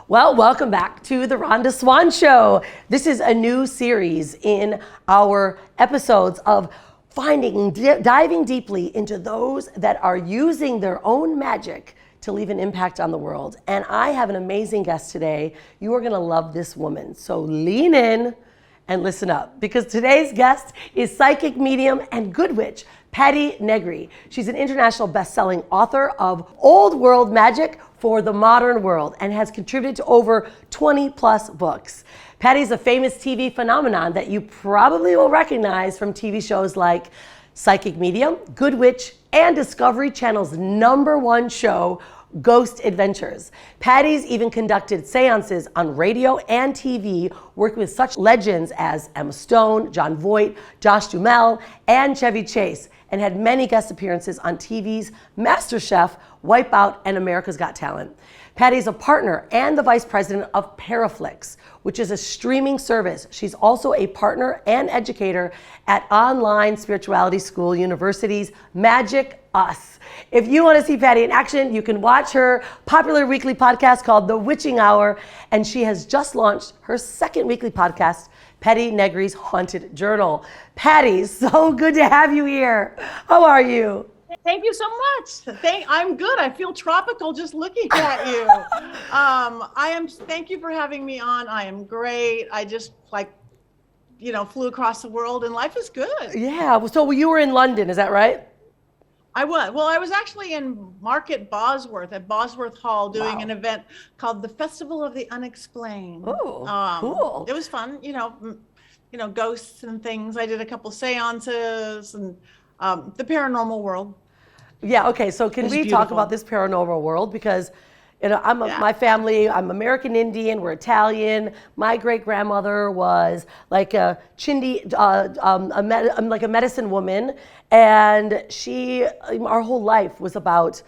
Well, welcome back to the Rhonda Swan Show. This is a new series in our episodes of diving deeply into those that are using their own magic to leave an impact on the world. And I have an amazing guest today. You are gonna love this woman. So lean in and listen up, because today's guest is psychic medium and good witch, Patti Negri. She's an international best-selling author of Old World Magic for the Modern World and has contributed to over 20 plus books. Patti's a famous TV phenomenon that you probably will recognize from TV shows like Psychic Medium, Good Witch, and Discovery Channel's #1 show, Ghost Adventures. Patti's even conducted seances on radio and TV, working with such legends as Emma Stone, Jon Voight, Duhamel, and Chevy Chase, and had many guest appearances on TV's MasterChef, WipeOut, and America's Got Talent. Patti's a partner and the vice president of Paraflix, which is a streaming service. She's also a partner and educator at online spirituality school university's Magic Us. If you want to see Patti in action, you can watch her popular weekly podcast called The Witching Hour, and she has just launched her second weekly podcast, Patti Negri's Haunted Journal. Patti, so good to have you here. How are you? Thank you so much. I'm good. I feel tropical just looking at you. Thank you for having me on. I am great. I just flew across the world and life is good. Yeah. So you were in London, is that right? I was. Well, I was actually in Market Bosworth at Bosworth Hall doing an event called the Festival of the Unexplained. Oh, cool. It was fun, ghosts and things. I did a couple seances and the paranormal world. Yeah, okay, so can we talk about this paranormal world? Because my family, I'm American Indian, we're Italian. My great-grandmother was like a Chindi, like a medicine woman, and our whole life was about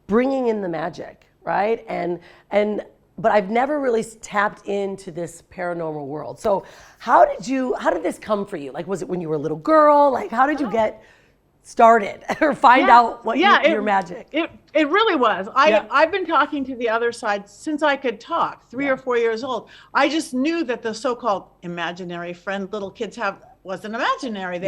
bringing in the magic, right? But I've never really tapped into this paranormal world. So how did this come for you? Like, was it when you were a little girl? Like, how did you get started or find out what your magic? It really was. I've been talking to the other side since I could talk, 3 or 4 years old. I just knew that the so-called imaginary friend little kids have wasn't imaginary.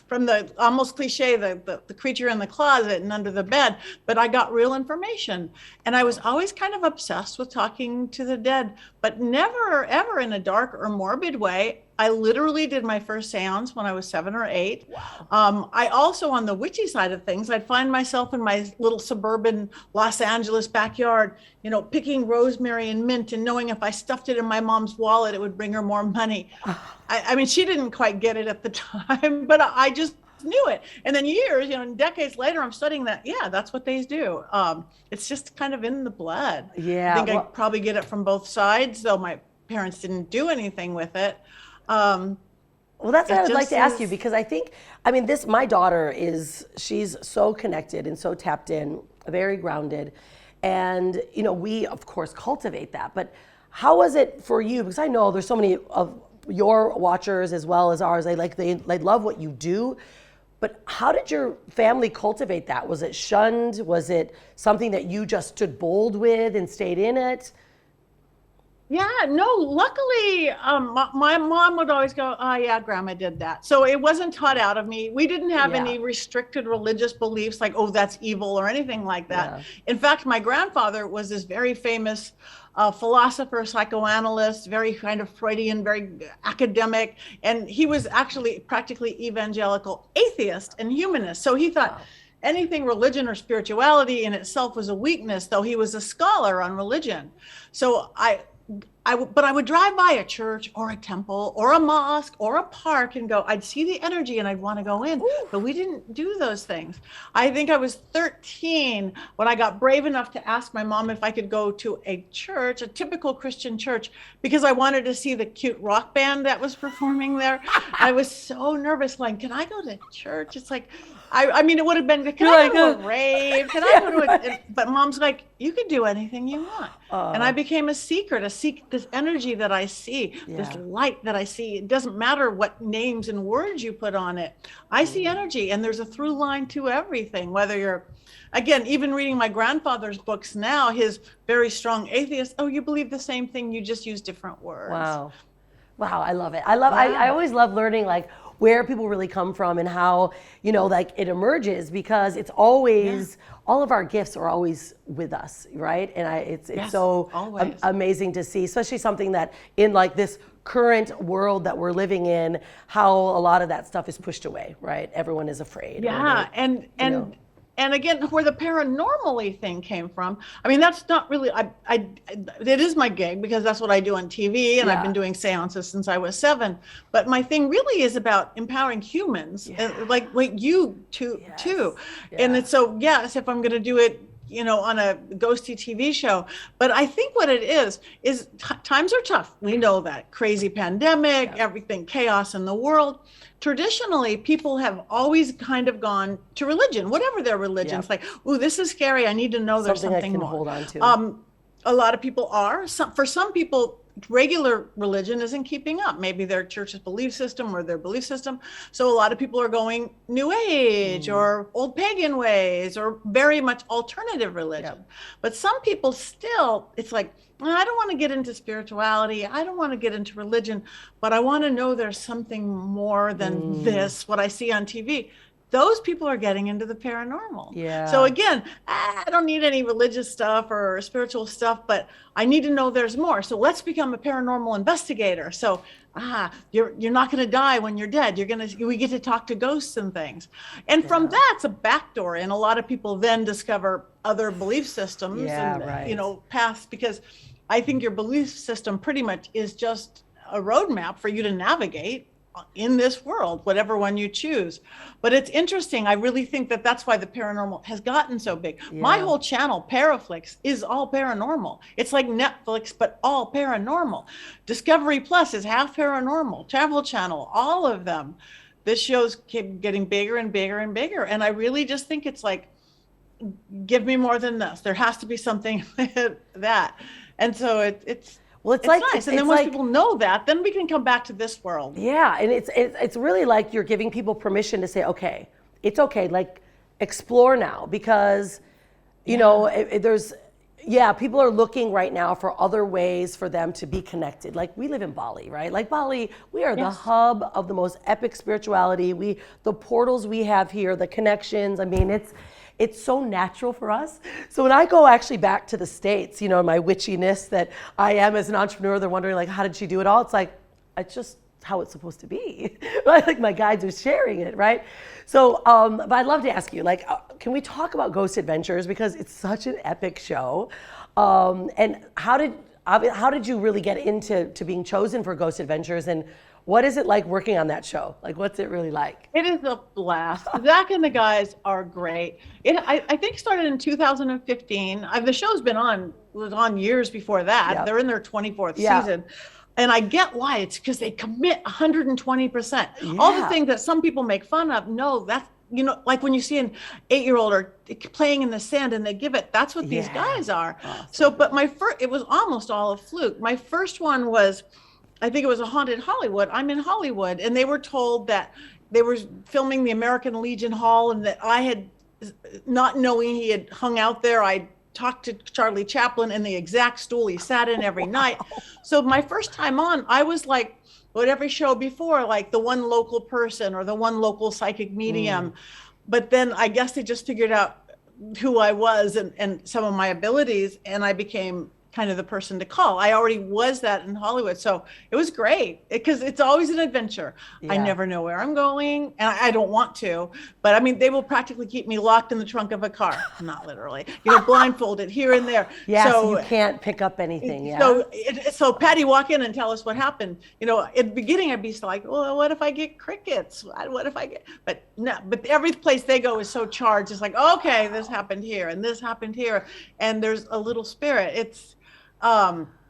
From the almost cliche, the creature in the closet and under the bed, but I got real information. And I was always kind of obsessed with talking to the dead, but never ever in a dark or morbid way. I literally did my first seance when I was 7 or 8. Wow. I also, on the witchy side of things, I'd find myself in my little suburban Los Angeles backyard, picking rosemary and mint and knowing if I stuffed it in my mom's wallet, it would bring her more money. I mean, she didn't quite get it at the time, but I just knew it. And then years, decades later, I'm studying that. Yeah, that's what they do. It's just kind of in the blood. Yeah. I think I probably get it from both sides, though my parents didn't do anything with it. Well, that's what I would like to ask you, because my daughter she's so connected and so tapped in, very grounded. And, we of course cultivate that, but how was it for you? Because I know there's so many of your watchers as well as ours. They love what you do, but how did your family cultivate that? Was it shunned? Was it something that you just stood bold with and stayed in it? Yeah, no, luckily, my mom would always go, oh yeah, grandma did that. So it wasn't taught out of me. We didn't have any restricted religious beliefs like, oh, that's evil or anything like that. Yeah. In fact, my grandfather was this very famous philosopher, psychoanalyst, very kind of Freudian, very academic. And he was actually practically evangelical atheist and humanist. So he thought, anything religion or spirituality in itself was a weakness, though he was a scholar on religion. So but I would drive by a church or a temple or a mosque or a park and I'd see the energy and I'd want to go in. Ooh. But we didn't do those things. I think I was 13 when I got brave enough to ask my mom if I could go to a church, a typical Christian church, because I wanted to see the cute rock band that was performing there. I was so nervous, like, can I go to church? It's like, I mean, it would have been, can I go to a rave? Can I go to but mom's like, you can do anything you want. And I became a seeker to seek this energy that I see, this light that I see. It doesn't matter what names and words you put on it. I see energy, and there's a through line to everything, whether you're again, even reading my grandfather's books now, his very strong atheist, oh, you believe the same thing, you just use different words. Wow. Wow, I love it. I always love learning like where people really come from and how, like it emerges, because it's always, all of our gifts are always with us, right? And it's so amazing to see, especially something that in like this current world that we're living in, how a lot of that stuff is pushed away, right? Everyone is afraid. Yeah, and again, where the paranormal thing came from, I mean, that's not really, it is my gig because that's what I do on TV, and I've been doing seances since I was 7. But my thing really is about empowering humans, like you too. Yeah. And it's so, yes, if I'm going to do it, on a ghosty TV show. But I think what it is times are tough. We know that. Crazy pandemic, everything, chaos in the world. Traditionally, people have always kind of gone to religion, whatever their religion. It's like, ooh, this is scary. I need to know there's something I can more. Hold on to. A lot of people are. For some people, regular religion isn't keeping up. Maybe their church's belief system or their belief system. So a lot of people are going New Age or old pagan ways or very much alternative religion. But some people still, it's like, I don't want to get into spirituality. I don't want to get into religion, but I want to know there's something more than this, what I see on TV. Those people are getting into the paranormal. Yeah. So again, I don't need any religious stuff or spiritual stuff, but I need to know there's more. So let's become a paranormal investigator. So you're not going to die when you're dead. We get to talk to ghosts and things. And from that's a backdoor. And a lot of people then discover other belief systems and paths, because I think your belief system pretty much is just a roadmap for you to navigate in this world, whatever one you choose. But it's interesting. I really think that that's why the paranormal has gotten so big. My whole channel, Paraflix, is all paranormal. It's like Netflix, but all paranormal. Discovery Plus is half paranormal. Travel Channel, all of them. This show's keep getting bigger and bigger and bigger. And I really just think it's like, give me more than this. There has to be something that. And so it's well, it's like nice. And then once people know that, then we can come back to this world. Yeah, and it's really like you're giving people permission to say, okay, it's okay, like explore now, because there's people are looking right now for other ways for them to be connected. Like we live in Bali, right? Like Bali, we are the hub of the most epic spirituality. The portals we have here, the connections. I mean, it's so natural for us. So when I go actually back to the States, my witchiness that I am as an entrepreneur, they're wondering like, how did she do it all? It's like, it's just how it's supposed to be. Right? Like my guides are sharing it, right? So, but I'd love to ask you, like, can we talk about Ghost Adventures? Because it's such an epic show. And how did you really get into being chosen for Ghost Adventures? And what is it like working on that show? Like, what's it really like? It is a blast. Zach and the guys are great. I think started in 2015. The show's was on years before that. Yep. They're in their 24th season. And I get why. It's because they commit 120%. Yeah. All the things that some people make fun of, no, that's, like when you see an 8-year-old or playing in the sand and they give it, that's what these guys are. Awesome. So, but it was almost all a fluke. My first one was, I think it was a haunted Hollywood. I'm in Hollywood, and they were told that they were filming the American Legion Hall, and that I had, not knowing he had hung out there, I talked to Charlie Chaplin in the exact stool he sat in every night. So my first time on, I was like, what every show before, like the one local person or the one local psychic medium. But then I guess they just figured out who I was and some of my abilities, and I became kind of the person to call. I already was that in Hollywood. So it was great because it's always an adventure. I never know where I'm going, and I don't want to, but I mean, they will practically keep me locked in the trunk of a car, not literally, blindfolded here and there. Yeah, so you can't pick up anything. Yeah. So Patty, walk in and tell us what happened. At the beginning, I'd be like, well, what if I get crickets? What if I get, but no, but every place they go is so charged. It's like, okay, this happened here and this happened here. And there's a little spirit. It's,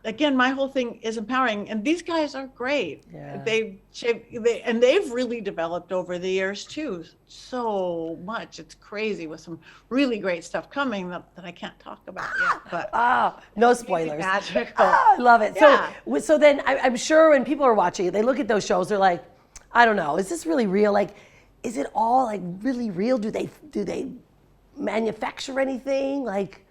again, my whole thing is empowering, and these guys are great. Yeah. They've really developed over the years too, so much. It's crazy with some really great stuff coming that I can't talk about yet. But no spoilers. Magical. I love it. Yeah. So then I'm sure when people are watching it, they look at those shows, they're like, I don't know, is this really real? Like, is it all like really real? Do they manufacture anything? Like,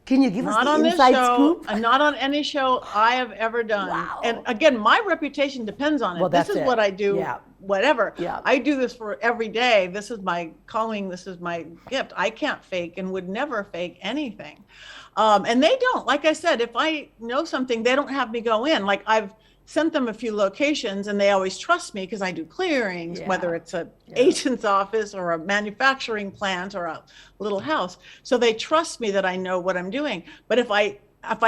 can you give us Not the on this inside show, scoop? not on any show I have ever done. Wow. And again, my reputation depends on it. Well, This that's is it. what I do, Yeah. whatever. Yeah. I do this for every day. This is my calling. This is my gift. I can't fake and would never fake anything. And they don't. Like I said, if I know something, they don't have me go in. Like I've sent them a few locations and they always trust me because I do clearings, whether it's a agent's office or a manufacturing plant or a little house. So they trust me that I know what I'm doing. But if I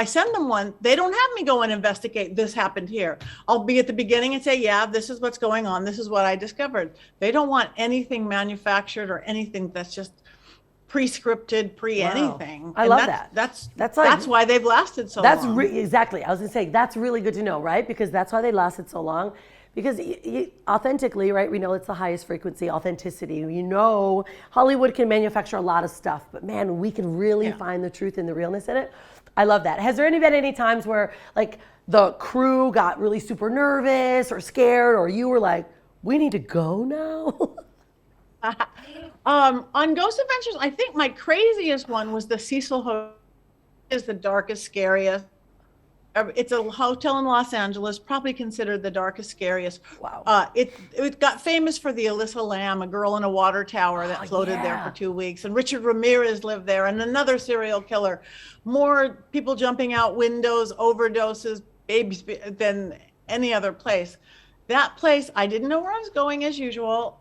send them one, they don't have me go and investigate. This happened here. I'll be at the beginning and say, yeah, this is what's going on. This is what I discovered. They don't want anything manufactured or anything that's just pre-scripted, anything. I love that. That's why they've lasted so long. Exactly. I was gonna say that's really good to know, right? Because that's why they lasted so long. Because authentically, right? We know it's the highest frequency, authenticity. You know, Hollywood can manufacture a lot of stuff, but man, we can really find the truth and the realness in it. I love that. Has there been any times where like the crew got really super nervous or scared, or you were like, we need to go now? On Ghost Adventures, I think my craziest one was the Cecil Hotel. Is the darkest, scariest. It's a hotel in Los Angeles, probably considered the darkest, scariest. Wow. It got famous for the Alyssa Lamb, a girl in a water tower that floated there for 2 weeks. And Richard Ramirez lived there, and another serial killer. More people jumping out windows, overdoses, babies than any other place. That place, I didn't know where I was going as usual.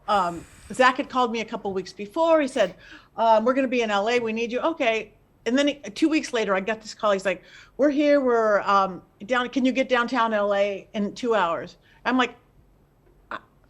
Zach had called me a couple weeks before. He said, we're going to be in LA. We need you. Okay. And then 2 weeks later, I got this call. He's like, we're here. We're down. Can you get downtown LA in 2 hours? I'm like,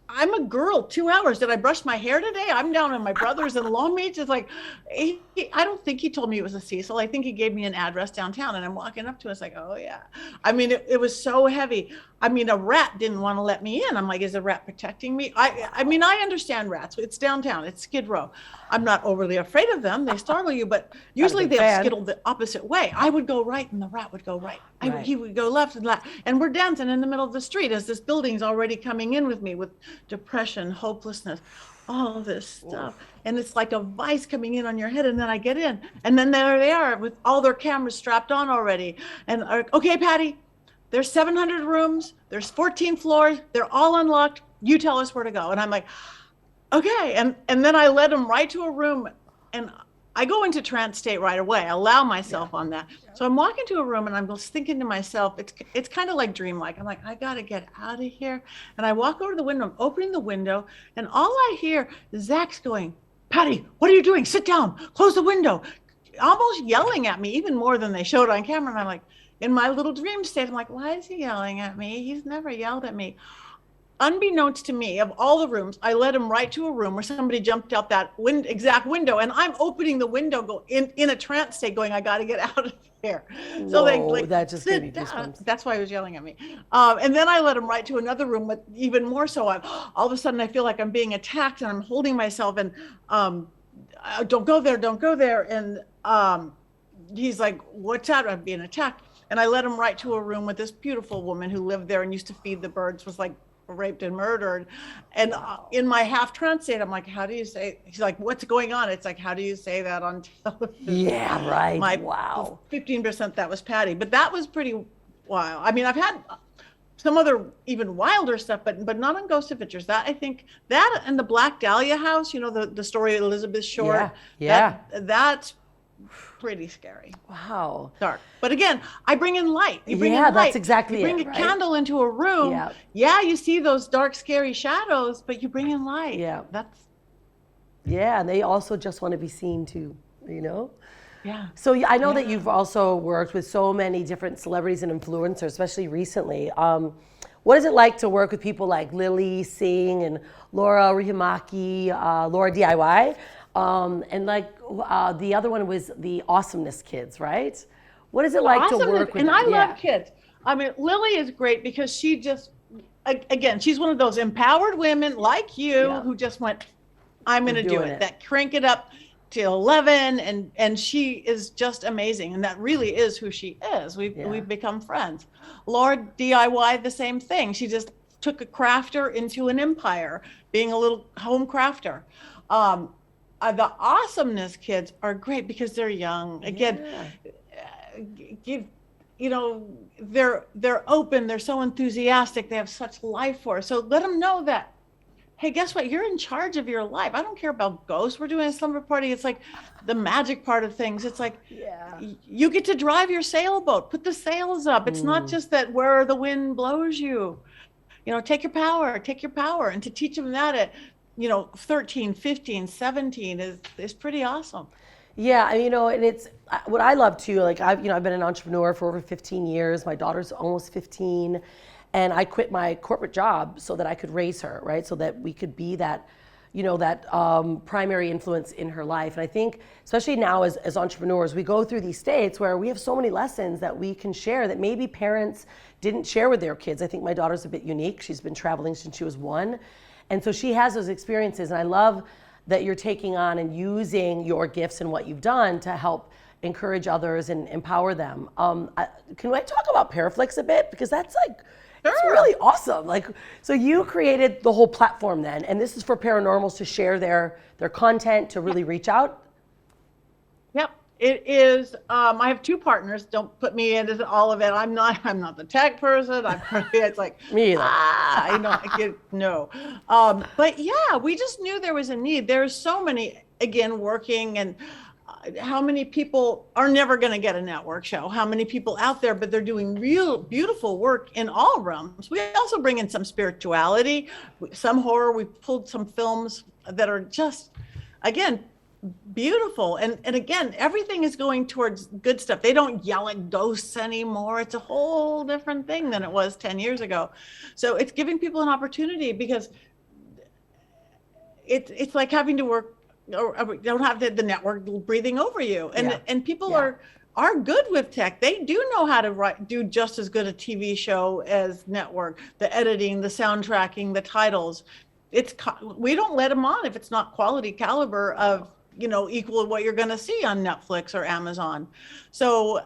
I'm a girl, 2 hours. Did I brush my hair today? I'm down in my brother's in Long Beach. It's like, I don't think he told me it was a Cecil. I think he gave me an address downtown, and I'm walking up to it. It's like, oh yeah. I mean, it was so heavy. I mean, a rat didn't want to let me in. I'm like, is a rat protecting me? I mean, I understand rats. It's downtown. It's Skid Row. I'm not overly afraid of them. They startle you, but usually they'll skittle the opposite way. I would go right, and the rat would go right. He would go left and left. And we're dancing in the middle of the street as this building's already coming in with me with depression, hopelessness, all this stuff. And it's like a vice coming in on your head. And then I get in, and then there they are with all their cameras strapped on already. And okay, Patti, there's 700 rooms. There's 14 floors. They're all unlocked. You tell us where to go. And I'm like, okay. And then I led them right to a room, and I go into trance state right away. I allow myself on that. So I'm walking to a room, and I'm just thinking to myself, it's kind of like dreamlike. I'm like, I got to get out of here. And I walk over to the window, I'm opening the window, and all I hear is Zach's going, Patti, what are you doing? Sit down, close the window. Almost yelling at me, even more than they showed on camera. And I'm like, in my little dream state, I'm like, why is he yelling at me? He's never yelled at me. Unbeknownst to me, of all the rooms, I led him right to a room where somebody jumped out that exact window, and I'm opening the window, in a trance state, going, I got to get out of here. So Whoa, that just gave me goosebumps. That's why he was yelling at me. And then I led him right to another room, but even more so, all of a sudden I feel like I'm being attacked, and I'm holding myself, and don't go there, don't go there. And he's like, what's that? I'm being attacked. And I led him right to a room with this beautiful woman who lived there and used to feed the birds, was like raped and murdered. And in my half trance state, I'm like, how do you say? He's like, what's going on? It's like, how do you say that on television? Yeah, right. Wow. 15% that was Patti, but that was pretty wild. I mean, I've had some other even wilder stuff, but not on Ghost Adventures. That, I think, that and the Black Dahlia house, you know, the story of Elizabeth Short. Yeah. That's pretty scary. Wow. Dark. But again, I bring in light. You bring in that's light. exactly it. You bring a candle into a room. Yeah, you see those dark, scary shadows, but you bring in light. Yeah. Yeah, and they also just want to be seen too, you know? Yeah. So I know that you've also worked with so many different celebrities and influencers, especially recently. What is it like to work with people like Lilly Singh and Laura Rihimaki, LaurDIY? And like the other one was the Awesomeness Kids, right? What is it like to work with them? And I love kids. I mean, Lilly is great because she just, again, she's one of those empowered women like you who just went, I'm going to do it. That crank it up to 11, and she is just amazing. And that really is who she is. We've become friends. LaurDIY, the same thing. She just took a crafter into an empire, being a little home crafter. the awesomeness kids are great because they're young. Again, you know, they're open, they're so enthusiastic, they have such life force. So let them know that, hey, guess what? You're in charge of your life. I don't care about ghosts. We're doing a slumber party. It's like the magic part of things. It's like, you get to drive your sailboat, put the sails up. It's not just that where the wind blows you. You know, take your power. And to teach them that at, you know, 13, 15, 17 is pretty awesome. Yeah, and you know, and it's what I love too. Like I've been an entrepreneur for over 15 years. My daughter's almost 15, and I quit my corporate job so that I could raise her, right? So that we could be that, you know, that primary influence in her life. And I think, especially now as entrepreneurs, we go through these states where we have so many lessons that we can share that maybe parents didn't share with their kids. I think my daughter's a bit unique. She's been traveling since she was 1, and so she has those experiences. And I love that you're taking on and using your gifts and what you've done to help encourage others and empower them. Can I talk about Paraflix a bit? Because that's like, it's really awesome. Like, so you created the whole platform then, and this is for paranormals to share their content, to really reach out? Yep. It is, I have 2 partners. Don't put me into all of it. I'm not the tech person. It's like, me either. No. But yeah, we just knew there was a need. There's so many, again, working, and how many people are never going to get a network show? How many people out there, but they're doing real beautiful work in all realms. We also bring in some spirituality, some horror. We pulled some films that are just, again, beautiful. And again, everything is going towards good stuff. They don't yell at ghosts anymore. It's a whole different thing than it was 10 years ago. So it's giving people an opportunity, because it's like having to work, or don't have the network breathing over you. And people are good with tech. They do know how to do just as good a TV show as network, the editing, the soundtracking, the titles. We don't let them on if it's not quality caliber of, you know, equal what you're going to see on Netflix or Amazon. So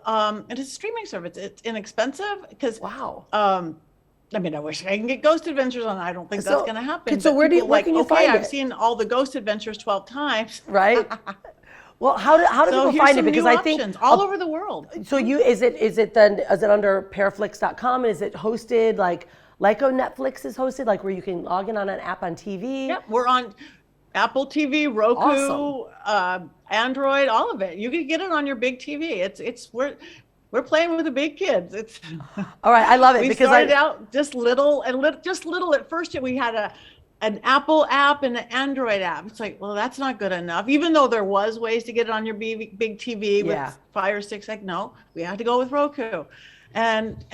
it is a streaming service. It's inexpensive because, I mean, I wish I can get Ghost Adventures on. I don't think that's going to happen. So where can you find it? I've seen all the Ghost Adventures 12 times. Right. Well, how do people find it? Because I think all over the world. So is it under Paraflix.com, and is it hosted like on Netflix is hosted, like where you can log in on an app on TV? Yep, we're on Apple TV, Roku, Android, all of it. You can get it on your big TV. We're playing with the big kids. It's all right. I love it we because started out just little. At first, we had an Apple app and an Android app. It's like, well, that's not good enough. Even though there was ways to get it on your big TV with Fire Sticks, like no, we had to go with Roku, and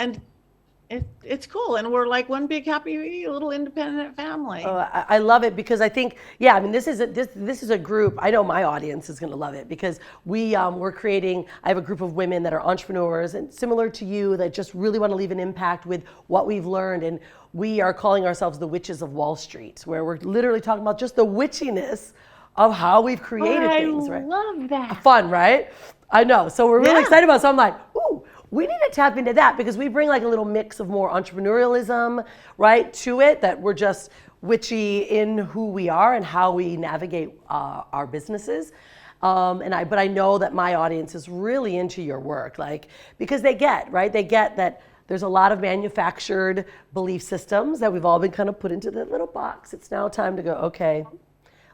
it's cool, and we're like one big happy little independent family. Oh, I love it because I think, I mean, this is a group. I know my audience is going to love it because we're creating. I have a group of women that are entrepreneurs and similar to you that just really want to leave an impact with what we've learned, and we are calling ourselves the Witches of Wall Street, where we're literally talking about just the witchiness of how we've created things. Right? I love that. Fun, right? I know. So we're really excited about it. So I'm like, ooh. We need to tap into that because we bring like a little mix of more entrepreneurialism, right, to it, that we're just witchy in who we are and how we navigate our businesses. But I know that my audience is really into your work, like, because they get that there's a lot of manufactured belief systems that we've all been kind of put into that little box. It's now time to go, okay,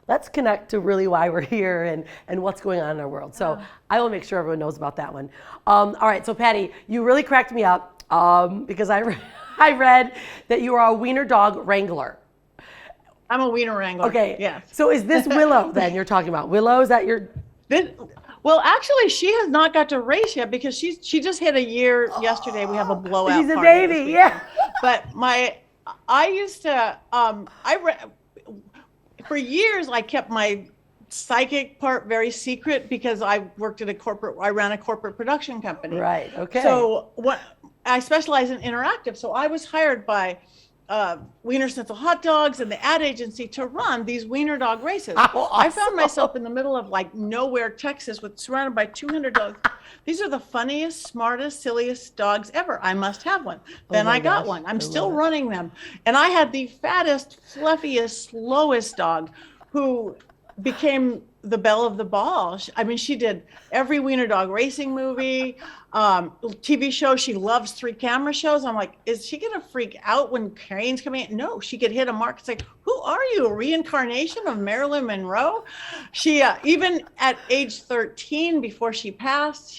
let's connect to really why we're here and what's going on in our world. So I will make sure everyone knows about that one. All right, so Patti, you really cracked me up because I read that you are a Wiener dog wrangler. I'm a Wiener wrangler. Okay. Yes. So is this Willow then you're talking about? Willow, is that your... Well, actually, she has not got to race yet because she just hit a year yesterday. We have a blowout. She's a baby, yeah. But I used to, for years, I kept my psychic part very secret because I ran a corporate production company. Right, okay. So I specialize in interactive. So I was hired by Wiener Schnitzel Hot Dogs and the ad agency to run these Wiener dog races. Awesome. I found myself in the middle of like nowhere, Texas, surrounded by 200 dogs. These are the funniest, smartest, silliest dogs ever. I must have one. Then I got one. I'm still running them. And I had the fattest, fluffiest, slowest dog who became the belle of the ball. I mean, she did every Wiener dog racing movie, TV show. She loves 3-camera shows. I'm like, is she gonna freak out when cranes come in? No, she could hit a mark. It's like, who are you? A reincarnation of Marilyn Monroe? She even at age 13, before she passed,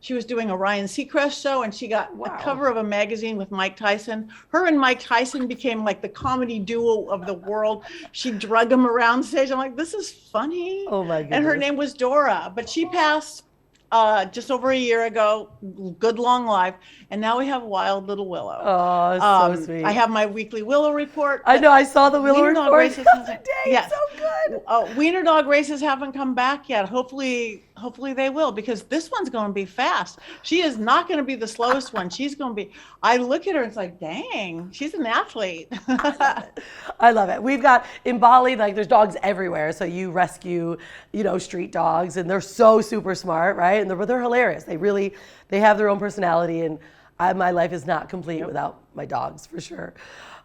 she was doing a Ryan Seacrest show, and she got the cover of a magazine with Mike Tyson. Her and Mike Tyson became like the comedy duo of the world. She drug him around stage. I'm like, this is funny. Oh my goodness. And her name was Dora, but she passed just over a year ago. Good long life. And now we have Wild Little Willow. Oh, so sweet. I have my weekly Willow report. I know, I saw the Willow Wiener dog report races the other day. Yes. So good. Wiener dog races haven't come back yet. Hopefully they will, because this one's going to be fast. She is not going to be the slowest one. She's going to be, I look at her and it's like, dang, she's an athlete. I love it. We've got in Bali, like there's dogs everywhere. So you rescue, street dogs, and they're so super smart, right? And they're hilarious. They have their own personality, and my life is not complete without my dogs, for sure.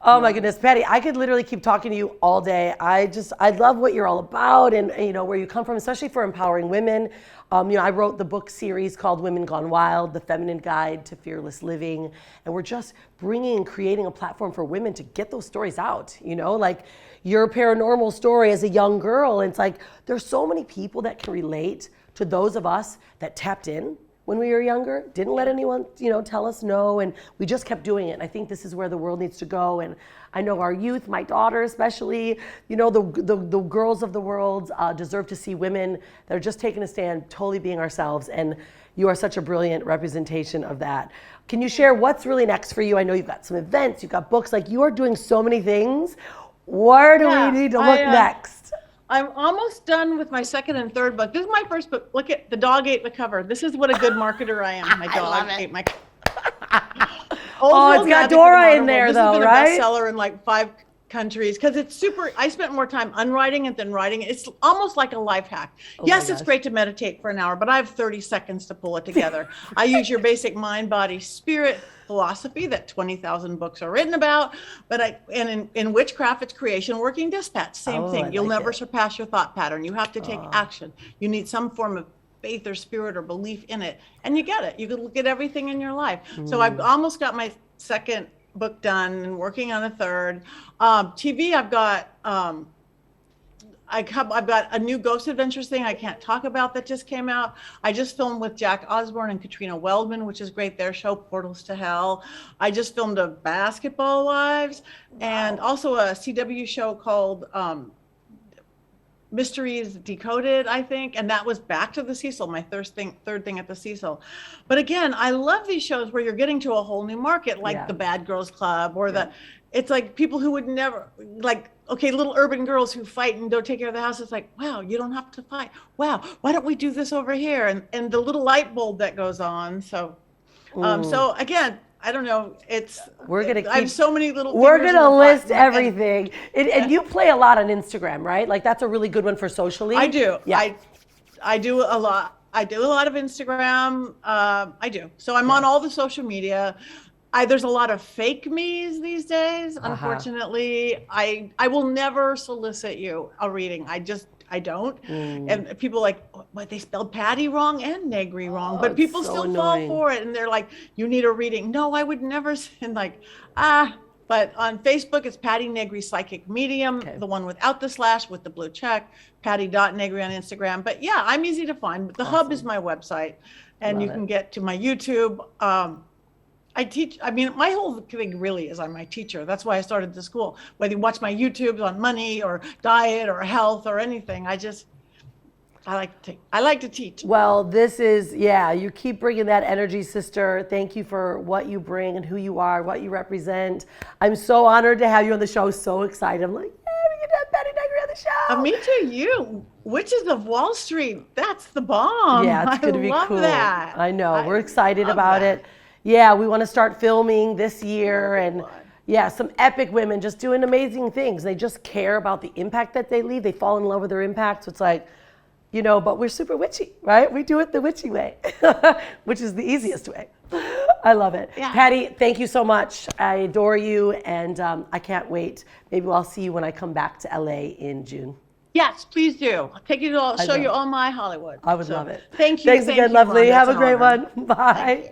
Oh my goodness, Patti, I could literally keep talking to you all day. I love what you're all about, and where you come from, especially for empowering women. I wrote the book series called Women Gone Wild, The Feminine Guide to Fearless Living. And we're just bringing and creating a platform for women to get those stories out, like your paranormal story as a young girl. And it's like, there's so many people that can relate to those of us that tapped in when we were younger, didn't let anyone, tell us no, and we just kept doing it. And I think this is where the world needs to go. And I know our youth, my daughter especially, the girls of the world deserve to see women that are just taking a stand, totally being ourselves. And you are such a brilliant representation of that. Can you share what's really next for you? I know you've got some events, you've got books, like you are doing so many things. Where do we need to look next? I'm almost done with my second and third book. This is my first book. Look at the dog ate the cover. This is what a good marketer I am. My dog ate my cover. It's got Dora in there, though, right? This has been a bestseller in like 5 countries, because it's super. I spent more time unwriting it than writing it. It's almost like a life hack. Yes, it's great to meditate for an hour, but I have 30 seconds to pull it together. I use your basic mind, body, spirit philosophy that 20,000 books are written about, but in witchcraft, it's creation, working dispatch, same thing. You'll never surpass your thought pattern. You have to take action. You need some form of faith or spirit or belief in it, and you get it. You can look at everything in your life. So I've almost got my second book done and working on a third. TV, I've got a new Ghost Adventures thing I can't talk about that just came out. I just filmed with Jack Osborne and Katrina Weldman, which is great. Their show, Portals to Hell. I just filmed a Basketball Wives, and also a CW show called Mysteries Decoded, I think, and that was back to the Cecil, my third thing at the Cecil. But again, I love these shows where you're getting to a whole new market, like the Bad Girls Club, or it's like people who would never, like, okay, little urban girls who fight and don't take care of the house. It's like, wow, you don't have to fight. Wow, why don't we do this over here? And the little light bulb that goes on. So, so again, I don't know. I have so many little. We're gonna list everything, and you play a lot on Instagram, right? Like that's a really good one for socially. I do. Yeah. I do a lot. I do a lot of Instagram. I do. So I'm on all the social media. There's a lot of fake me's these days. Unfortunately, I will never solicit you a reading. I don't. And people like, what, they spelled Patti wrong and Negri wrong, but people still fall for it. And they're like, you need a reading. No, I would never send but on Facebook, it's Patti Negri Psychic Medium, the one without the slash with the blue check, Patti.Negri on Instagram. But yeah, I'm easy to find. But the hub is my website, and you can get to my YouTube. I teach, my whole thing really is I'm my teacher. That's why I started the school. Whether you watch my YouTubes on money or diet or health or anything, I like to teach. Well, this is, you keep bringing that energy, sister. Thank you for what you bring and who you are, what you represent. I'm so honored to have you on the show. So excited. I'm like, we get to have Patti Negri on the show. Me too, you. Witches of Wall Street. That's the bomb. Yeah, it's going to be cool. That. I know. We're excited about it. Yeah, we want to start filming this year, and some epic women just doing amazing things. They just care about the impact that they leave. They fall in love with their impact. So it's like, but we're super witchy, right? We do it the witchy way, which is the easiest way. I love it. Yeah. Patti, thank you so much. I adore you, and I can't wait. Maybe I'll see you when I come back to LA in June. Yes, please do. I'll take you to show you all my Hollywood. I would love it. Thank you. Thanks again, lovely. Rhonda. Have a great one. Bye.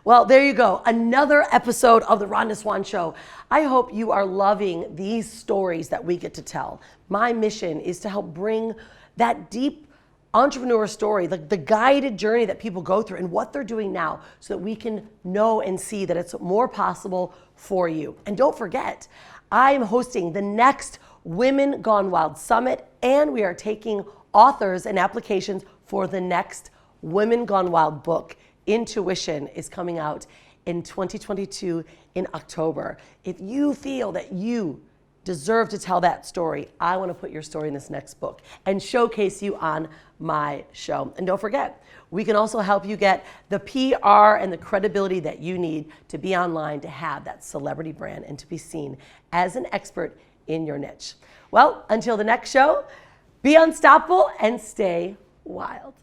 Well, there you go. Another episode of the Rhonda Swan Show. I hope you are loving these stories that we get to tell. My mission is to help bring that deep entrepreneur story, the guided journey that people go through and what they're doing now, so that we can know and see that it's more possible for you. And don't forget, I'm hosting the next Women Gone Wild Summit, and we are taking authors and applications for the next Women Gone Wild book. Intuition is coming out in 2022 in October. If you feel that you deserve to tell that story, I want to put your story in this next book and showcase you on my show. And don't forget, we can also help you get the PR and the credibility that you need to be online, to have that celebrity brand, and to be seen as an expert in your niche. Well, until the next show, be unstoppable and stay wild.